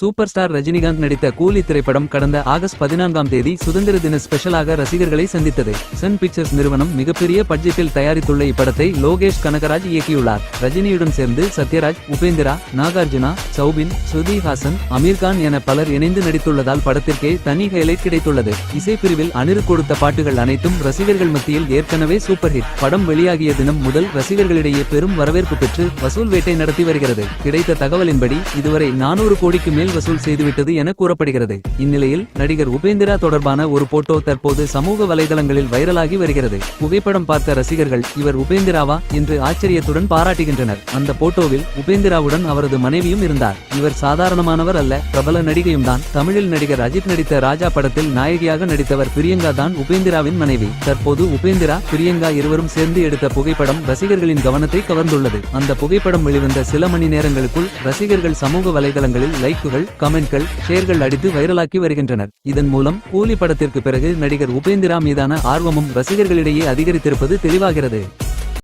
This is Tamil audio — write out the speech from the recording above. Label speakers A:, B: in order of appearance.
A: சூப்பர் ஸ்டார் ரஜினிகாந்த் நடித்த கூலி திரைப்படம் கடந்த ஆகஸ்ட் 14ஆம் தேதி சுதந்திர தின ஸ்பெஷலாக ரசிகர்களை சந்தித்தது. சன் பிக்சர்ஸ் நிறுவனம் மிகப்பெரிய பட்ஜெட்டில் தயாரித்துள்ள இப்படத்தை லோகேஷ் கனகராஜ் இயக்கியுள்ளார். ரஜினியுடன் சேர்ந்து சத்யராஜ், உபேந்திரா, நாகார்ஜுனா, சௌபின், ஸ்ருதி ஹாசன், அமீர்கான் என பலர் இணைந்து நடித்துள்ளதால் படத்திற்கே தனி ஹைலைட் கிடைத்துள்ளது. இசைப்பிரிவில் அனிருத் கொடுத்த பாட்டுகள் அனைத்தும் ரசிகர்கள் மத்தியில் ஏற்கனவே சூப்பர் ஹிட். படம் வெளியாகிய தினம் முதல் ரசிகர்களிடையே பெரும் வரவேற்பு பெற்று வசூல் வேட்டை நடத்தி வருகிறது. கிடைத்த தகவலின்படி இதுவரை 400 கோடிக்கு மேல் வசூல் செய்துவிட்டது என கூறப்படுகிறது. இந்நிலையில் நடிகர் உபேந்திரா தொடர்பான ஒரு போட்டோ தற்போது சமூக வலைதளங்களில் வைரலாகி வருகிறது. புகைப்படம் பார்த்த ரசிகர்கள் இவர் உபேந்திராவா என்று ஆச்சரியத்துடன் பாராட்டுகின்றனர். அந்த போட்டோவில் உபேந்திராவுடன் அவரது மனைவியும் இருந்தார். இவர் சாதாரணமானவர் அல்ல, பிரபல நடிகையும் தான். தமிழில் நடிகர் அஜித் நடித்த ராஜா படத்தில் நாயகியாக நடித்தவர் பிரியங்கா தான் உபேந்திராவின் மனைவி. தற்போது உபேந்திரா, பிரியங்கா இருவரும் சேர்ந்து எடுத்த புகைப்படம் ரசிகர்களின் கவனத்தை கவர்ந்துள்ளது. அந்த புகைப்படம் வெளிவந்த சில மணி நேரங்களுக்குள் ரசிகர்கள் சமூக வலைதளங்களில் லைக்குகள், கமெண்ட்கள், ஷேர்கள் அடித்து வைரலாக்கி வருகின்றனர். இதன் மூலம் கூலி படத்திற்கு பிறகு நடிகர் உபேந்திரா மீதான ஆர்வமும் ரசிகர்களிடையே அதிகரித்திருப்பது தெளிவாகிறது.